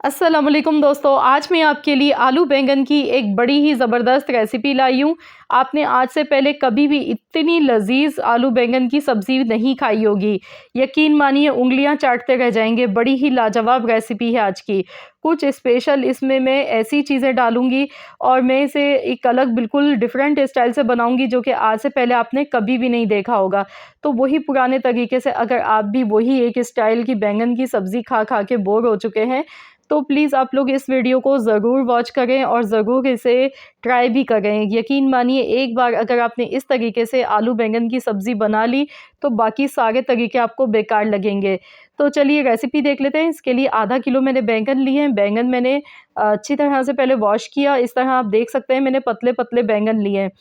अस्सलाम वालेकुम दोस्तों, आज मैं आपके लिए आलू बैंगन की एक बड़ी ही ज़बरदस्त रेसिपी लाई हूँ। आपने आज से पहले कभी भी इतनी लज़ीज़ आलू बैंगन की सब्ज़ी नहीं खाई होगी। यकीन मानिए उँगलियाँ चाटते रह जाएँगे, बड़ी ही लाजवाब रेसिपी है आज की। कुछ स्पेशल इसमें मैं ऐसी चीज़ें डालूँगी और मैं इसे एक अलग बिल्कुल डिफरेंट स्टाइल से बनाऊँगी जो कि आज से पहले आपने कभी भी नहीं देखा होगा। तो वही पुराने तरीके से अगर आप भी वही एक स्टाइल की बैंगन की सब्ज़ी खा-खा के बोर हो चुके हैं, तो प्लीज़ आप लोग इस वीडियो को ज़रूर वॉच करें और ज़रूर इसे ट्राई भी करें। यकीन मानिए एक बार अगर आपने इस तरीके से आलू बैंगन की सब्ज़ी बना ली, तो बाकी सारे तरीके आपको बेकार लगेंगे। तो चलिए रेसिपी देख लेते हैं। इसके लिए आधा किलो मैंने बैंगन लिए हैं। बैंगन मैंने अच्छी तरह से पहले वॉश किया। इस तरह आप देख सकते हैं मैंने पतले-पतले बैंगन लिए हैं।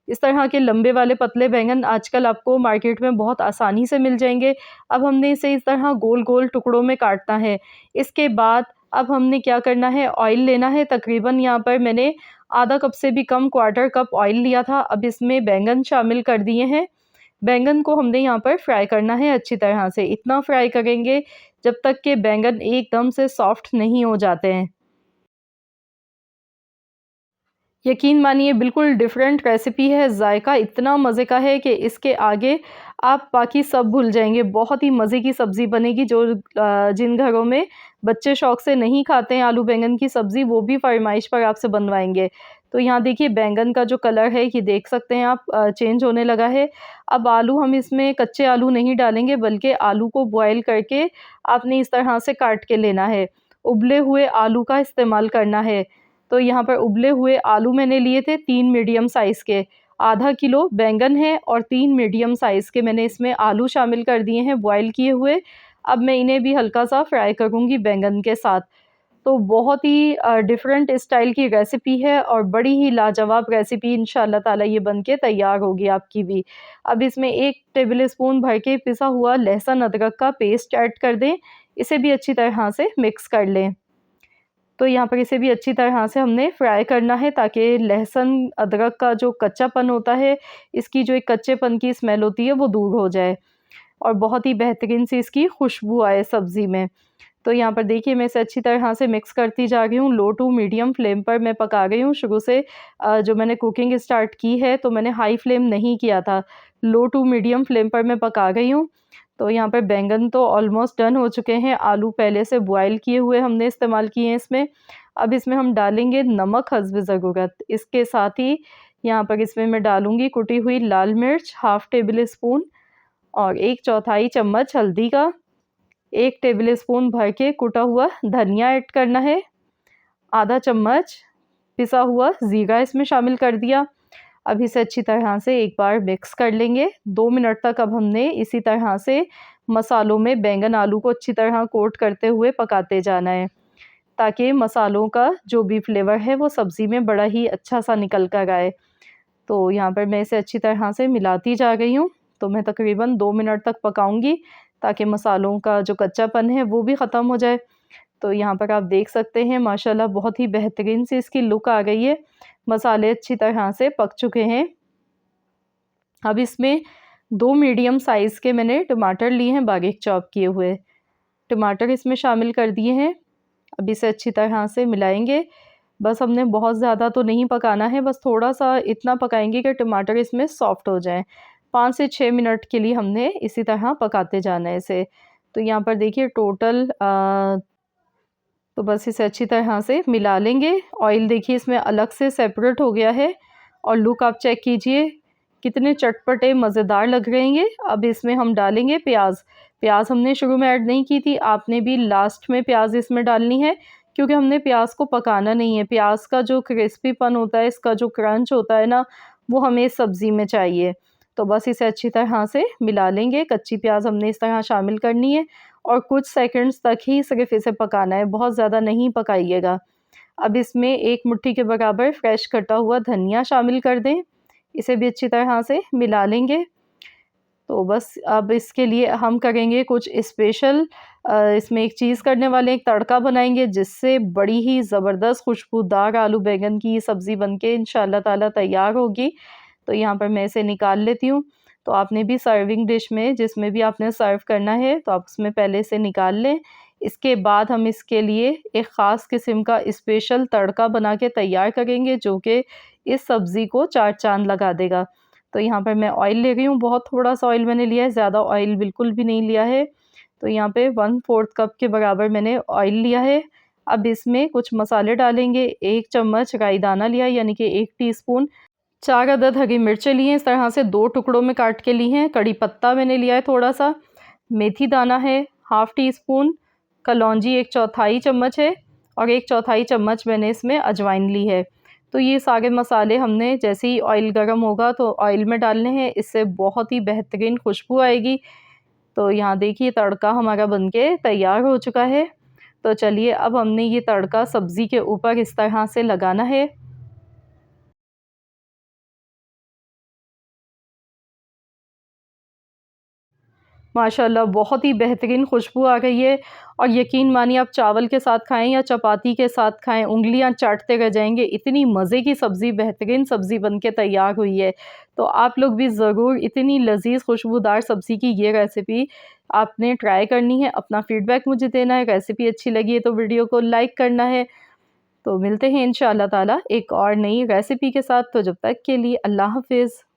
इस तरह के लंबे वाले पतले बैंगन आजकल आपको मार्केट में बहुत आसानी से मिल जाएँगे। अब हमने इसे इस तरह गोल-गोल टुकड़ों में काटना है। इसके बाद अब हमने क्या करना है, ऑयल लेना है। तकरीबन यहाँ पर मैंने आधा कप से भी कम क्वार्टर कप ऑयल लिया था। अब इसमें बैंगन शामिल कर दिए हैं। बैंगन को हमने यहाँ पर फ्राई करना है अच्छी तरह से। इतना फ्राई करेंगे जब तक कि बैंगन एकदम से सॉफ्ट नहीं हो जाते हैं। यकीन मानिए बिल्कुल डिफरेंट रेसिपी है, जायका इतना मज़े का है कि इसके आगे आप बाकी सब भूल जाएँगे। बहुत ही मज़े की सब्ज़ी बनेगी जो जिन घरों में बच्चे शौक से नहीं खाते हैं आलू बैंगन की सब्ज़ी, वो भी फ़रमाइश पर आपसे बनवाएँगे। तो यहाँ देखिए बैंगन का जो कलर है ये देख सकते हैं आप चेंज होने लगा है। अब आलू हम इसमें कच्चे आलू नहीं डालेंगे बल्कि आलू को बॉयल करके आपने इस तरह से काट के लेना है। उबले हुए आलू का इस्तेमाल करना है। तो यहाँ पर उबले हुए आलू मैंने लिए थे 3 मीडियम साइज़ के। आधा किलो बैंगन है और 3 मीडियम साइज़ के मैंने इसमें आलू शामिल कर दिए हैं बॉयल किए हुए। अब मैं इन्हें भी हल्का-सा फ्राई करूँगी बैंगन के साथ। तो बहुत ही डिफरेंट स्टाइल की रेसिपी है और बड़ी ही लाजवाब रेसिपी इंशाअल्लाह ताला ये बन के तैयार होगी आपकी भी। अब इसमें 1 टेबल स्पून भर के पिसा हुआ लहसुन अदरक का पेस्ट ऐड कर दें। इसे भी अच्छी तरह से मिक्स कर लें। तो यहाँ पर इसे भी अच्छी तरह से हमने फ्राई करना है ताकि लहसुन अदरक का जो कच्चापन होता है, इसकी जो एक कच्चेपन की स्मेल होती है वो दूर हो जाए और बहुत ही बेहतरीन सी इसकी खुशबू आए सब्ज़ी में। तो यहाँ पर देखिए मैं इसे अच्छी तरह से मिक्स करती जा रही हूँ। लो टू मीडियम फ्लेम पर मैं पका रही हूँ। शुरू से जो मैंने कुकिंग स्टार्ट की है तो मैंने हाई फ्लेम नहीं किया था। लो टू मीडियम फ्लेम पर मैं पका रही हूँ। तो यहाँ पर बैंगन तो ऑलमोस्ट डन हो चुके हैं। आलू पहले से बॉयल किए हुए हमने इस्तेमाल किए हैं इसमें। अब इसमें हम डालेंगे नमक हस्ब ज़रूरत। इसके साथ ही यहाँ पर इसमें मैं डालूँगी कुटी हुई लाल मिर्च हाफ़ टेबल स्पून और 1/4 चम्मच हल्दी का, 1 टेबल स्पून भर के कुटा हुआ धनिया ऐड करना है, आधा चम्मच पिसा हुआ ज़ीरा इसमें शामिल कर दिया। अब इसे अच्छी तरह से एक बार मिक्स कर लेंगे। 2 मिनट तक अब हमने इसी तरह से मसालों में बैंगन आलू को अच्छी तरह कोट करते हुए पकाते जाना है, ताकि मसालों का जो भी फ्लेवर है वो सब्ज़ी में बड़ा ही अच्छा-सा निकल कर आए। तो यहाँ पर मैं इसे अच्छी तरह से मिलाती जा रही हूँ। तो मैं तकरीबन 2 मिनट तक पकाऊँगी ताकि मसालों का जो कच्चापन है वो भी ख़त्म हो जाए। तो यहाँ पर आप देख सकते हैं माशाल्लाह बहुत ही बेहतरीन सी इसकी लुक आ गई है। मसाले अच्छी तरह से पक चुके हैं। अब इसमें 2 मीडियम साइज़ के मैंने टमाटर लिए हैं बारीक चॉप किए हुए। टमाटर इसमें शामिल कर दिए हैं। अब इसे अच्छी तरह से मिलाएँगे। बस हमने बहुत ज़्यादा तो नहीं पकाना है, बस थोड़ा-सा इतना पकाएँगे कि टमाटर इसमें सॉफ्ट हो जाएँ। 5 से 6 मिनट के लिए हमने इसी तरह पकाते जाना है इसे। तो यहाँ पर देखिए टोटल तो बस इसे अच्छी तरह से मिला लेंगे। ऑयल देखिए इसमें अलग से सेपरेट हो गया है और लुक आप चेक कीजिए, कितने चटपटे मज़ेदार लग रहे हैं ये। अब इसमें हम डालेंगे प्याज़। प्याज़ हमने शुरू में ऐड नहीं की थी, आपने भी लास्ट में प्याज़ इसमें डालनी है क्योंकि हमने प्याज़ को पकाना नहीं है। प्याज़ का जो क्रिस्पीपन होता है, इसका जो क्रंच होता है ना, वो हमें इस सब्ज़ी में चाहिए। तो बस इसे अच्छी तरह से मिला लेंगे। कच्ची प्याज़ हमने इस तरह शामिल करनी है और कुछ सेकंड्स तक ही सिर्फ़ इसे पकाना है, बहुत ज़्यादा नहीं पकाइएगा। अब इसमें 1 मुट्ठी के बराबर फ्रेश कटा हुआ धनिया शामिल कर दें। इसे भी अच्छी तरह से मिला लेंगे। तो बस अब इसके लिए हम करेंगे कुछ स्पेशल इसमें एक चीज़ करने वाले हैं, एक तड़का बनाएँगे जिससे बड़ी ही ज़बरदस्त खुशबूदार आलू बैंगन की सब्ज़ी बन के इंशाअल्लाह ताला तैयार होगी। तो यहाँ पर मैं इसे निकाल लेती हूँ। तो आपने भी सर्विंग डिश में जिसमें भी आपने सर्व करना है तो आप उसमें पहले से निकाल लें। इसके बाद हम इसके लिए एक ख़ास किस्म का स्पेशल तड़का बना के तैयार करेंगे जो कि इस सब्ज़ी को चार चाँद लगा देगा। तो यहाँ पर मैं ऑयल ले रही हूँ, बहुत थोड़ा-सा ऑयल मैंने लिया है, ज़्यादा ऑयल बिल्कुल भी नहीं लिया है। तो यहाँ पे 1/4 कप के बराबर मैंने ऑयल लिया है। अब इसमें कुछ मसाले डालेंगे, 1 चम्मच राई दाना लिया है यानी कि 1 टीस्पून, 4 अदद हरी मिर्चें ली हैं, इस तरह से 2 टुकड़ों में काट के ली हैं, कड़ी पत्ता मैंने लिया है थोड़ा-सा, मेथी दाना है हाफ़ टी स्पून, कलौंजी 1 चौथाई चम्मच है और 1 चौथाई चम्मच मैंने इसमें अजवाइन ली है। तो ये सारे मसाले हमने जैसे ही ऑयल गर्म होगा तो ऑयल में डालने हैं, इससे बहुत ही बेहतरीन खुशबू आएगी। तो यहाँ देखिए तड़का हमारा बनके तैयार हो चुका है। तो चलिए अब हमने ये तड़का सब्ज़ी के ऊपर इस तरह से लगाना है। माशाल्लाह बहुत ही बेहतरीन खुशबू आ गई है और यकीन मानिए आप चावल के साथ खाएँ या चपाती के साथ खाएँ, उँगलियाँ चाटते रह जाएँगे, इतनी मज़े की सब्ज़ी, बेहतरीन सब्ज़ी बन के तैयार हुई है। तो आप लोग भी ज़रूर इतनी लज़ीज़ खुशबूदार सब्ज़ी की ये रेसिपी आपने ट्राई करनी है, अपना फ़ीडबैक मुझे देना है, रेसिपी अच्छी लगी है तो वीडियो को लाइक करना है। तो मिलते हैं इंशाअल्लाह ताला एक और नई रेसिपी के साथ, तो जब तक के लिए अल्लाह हाफ़िज़।